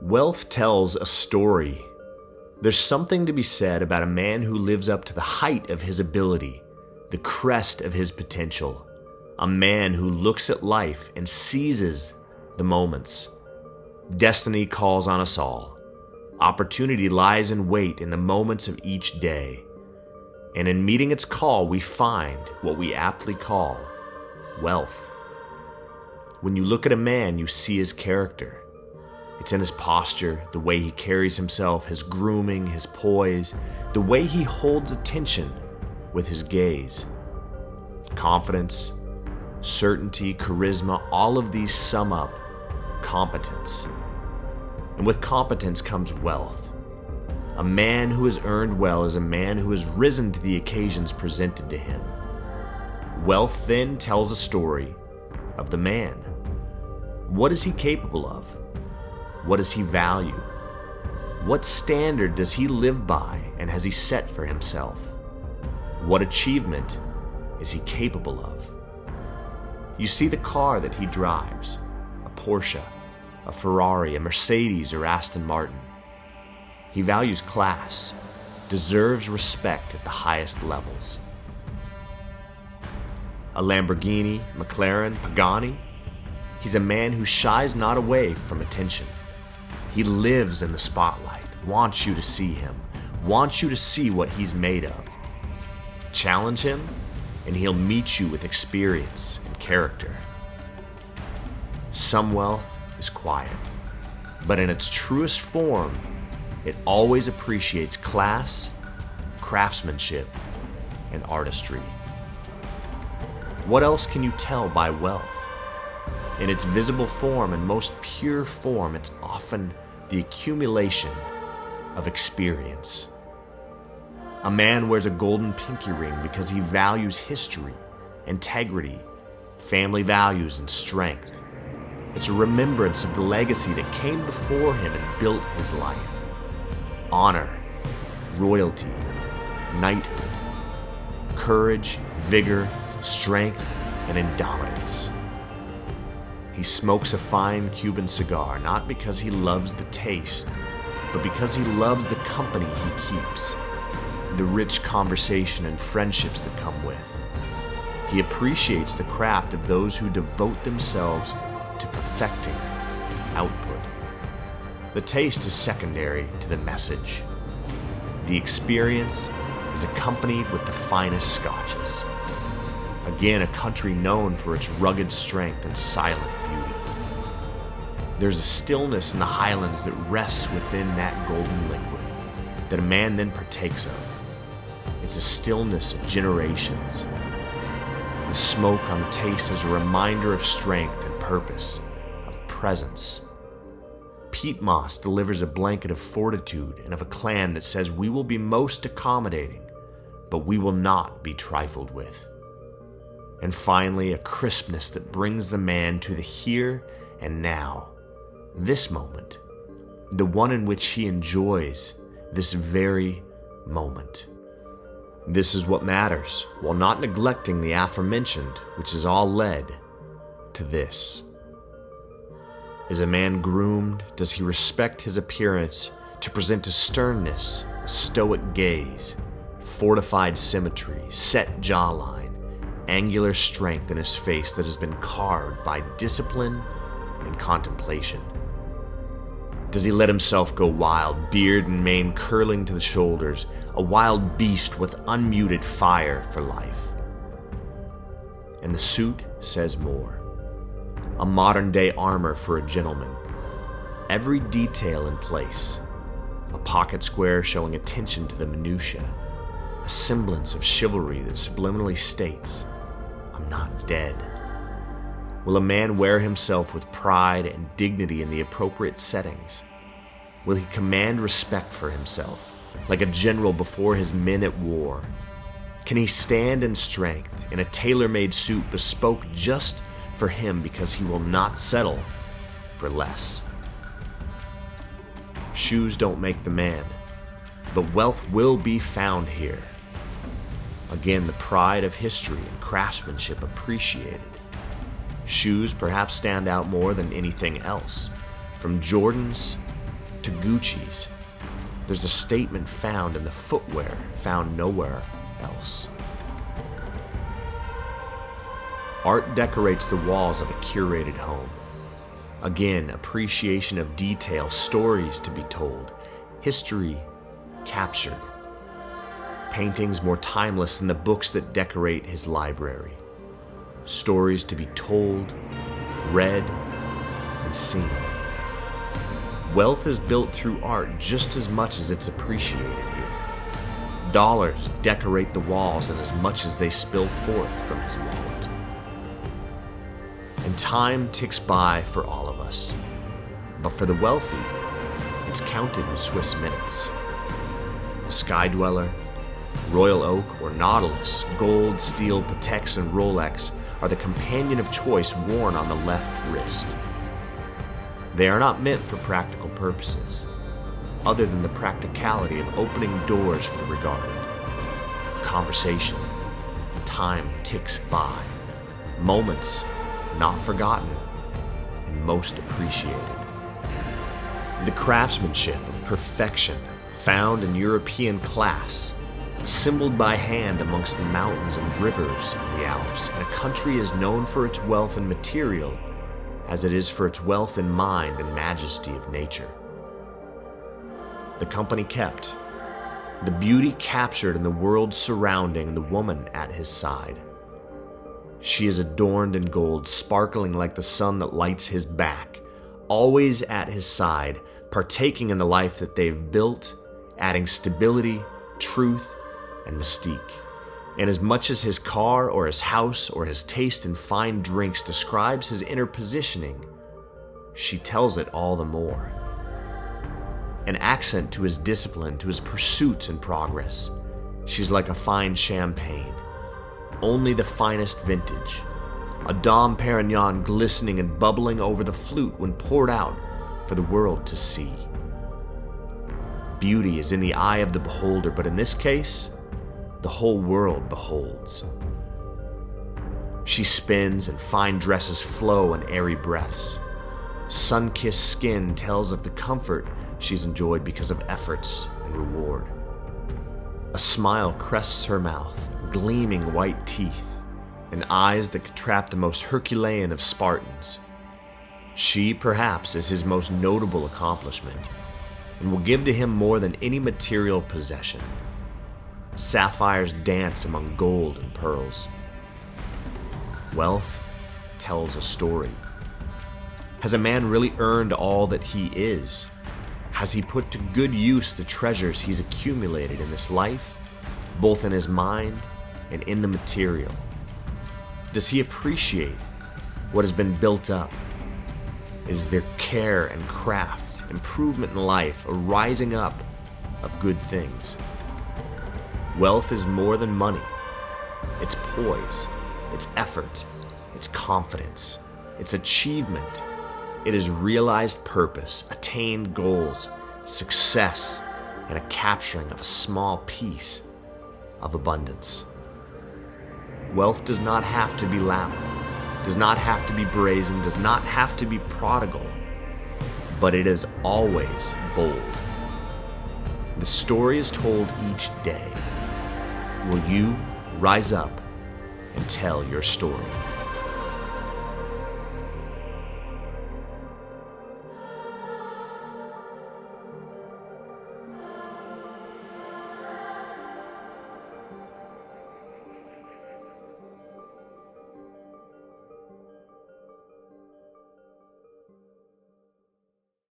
Wealth tells a story. There's something to be said about a man who lives up to the height of his ability, the crest of his potential. A man who looks at life and seizes the moments. Destiny calls on us all. Opportunity lies in wait in the moments of each day. And in meeting its call, we find what we aptly call wealth. When you look at a man, you see his character. It's in his posture, the way he carries himself, his grooming, his poise, the way he holds attention with his gaze. Confidence, certainty, charisma, all of these sum up competence. And with competence comes wealth. A man who has earned well is a man who has risen to the occasions presented to him. Wealth then tells a story of the man. What is he capable of? What does he value? What standard does he live by and has he set for himself? What achievement is he capable of? You see the car that he drives, a Porsche, a Ferrari, a Mercedes, or Aston Martin. He values class, deserves respect at the highest levels. A Lamborghini, McLaren, Pagani, he's a man who shies not away from attention. He lives in the spotlight, wants you to see him, wants you to see what he's made of. Challenge him, and he'll meet you with experience and character. Some wealth is quiet, but in its truest form, it always appreciates class, craftsmanship, and artistry. What else can you tell by wealth? In its visible form and most pure form, it's often the accumulation of experience. A man wears a golden pinky ring because he values history, integrity, family values, and strength. It's a remembrance of the legacy that came before him and built his life. Honor, royalty, knighthood, courage, vigor, strength, and indomitance. He smokes a fine Cuban cigar, not because he loves the taste, but because he loves the company he keeps, the rich conversation and friendships that come with. He appreciates the craft of those who devote themselves to perfecting output. The taste is secondary to the message. The experience is accompanied with the finest scotches. Again, a country known for its rugged strength and silent beauty. There's a stillness in the highlands that rests within that golden liquid that a man then partakes of. It's a stillness of generations. The smoke on the taste is a reminder of strength and purpose, of presence. Peat moss delivers a blanket of fortitude and of a clan that says we will be most accommodating, but we will not be trifled with. And finally, a crispness that brings the man to the here and now, this moment, the one in which he enjoys this very moment. This is what matters, while not neglecting the aforementioned, which has all led to this. Is a man groomed? Does he respect his appearance to present a sternness, a stoic gaze, fortified symmetry, set jawline, angular strength in his face that has been carved by discipline and contemplation? Does he let himself go wild, beard and mane curling to the shoulders, a wild beast with unmuted fire for life? And the suit says more. A modern-day armor for a gentleman. Every detail in place. A pocket square showing attention to the minutiae. A semblance of chivalry that subliminally states, I'm not dead. Will a man wear himself with pride and dignity in the appropriate settings? Will he command respect for himself, like a general before his men at war? Can he stand in strength in a tailor-made suit bespoke just for him because he will not settle for less? Shoes don't make the man, but wealth will be found here. Again, the pride of history and craftsmanship appreciated. Shoes perhaps stand out more than anything else, from Jordans to Gucci's. There's a statement found in the footwear found nowhere else. Art decorates the walls of a curated home. Again, appreciation of detail, stories to be told, history captured. Paintings more timeless than the books that decorate his library. Stories to be told, read, and seen. Wealth is built through art just as much as it's appreciated here. Dollars decorate the walls in as much as they spill forth from his wallet. And time ticks by for all of us. But for the wealthy, it's counted in Swiss minutes. A sky dweller, Royal Oak, or Nautilus, gold, steel, Patex, and Rolex are the companion of choice worn on the left wrist. They are not meant for practical purposes, other than the practicality of opening doors for the regarded. Conversation. Time ticks by. Moments not forgotten and most appreciated. The craftsmanship of perfection found in European class, assembled by hand amongst the mountains and rivers of the Alps, and a country is known for its wealth in material as it is for its wealth in mind and majesty of nature. The company kept, the beauty captured in the world surrounding the woman at his side. She is adorned in gold, sparkling like the sun that lights his back, always at his side, partaking in the life that they've built, adding stability, truth, and mystique. And as much as his car or his house or his taste in fine drinks describes his inner positioning, she tells it all the more. An accent to his discipline, to his pursuits and progress. She's like a fine champagne, only the finest vintage. A Dom Perignon glistening and bubbling over the flute when poured out for the world to see. Beauty is in the eye of the beholder, but in this case, the whole world beholds. She spins and fine dresses flow in airy breaths. Sun-kissed skin tells of the comfort she's enjoyed because of efforts and reward. A smile crests her mouth, gleaming white teeth, and eyes that could trap the most Herculean of Spartans. She, perhaps, is his most notable accomplishment, and will give to him more than any material possession. Sapphires dance among gold and pearls. Wealth tells a story. Has a man really earned all that he is? Has he put to good use the treasures he's accumulated in this life, both in his mind and in the material? Does he appreciate what has been built up? Is there care and craft, improvement in life, a rising up of good things? Wealth is more than money. It's poise, it's effort, it's confidence, it's achievement. It is realized purpose, attained goals, success, and a capturing of a small piece of abundance. Wealth does not have to be loud, does not have to be brazen, does not have to be prodigal, but it is always bold. The story is told each day. Will you rise up and tell your story?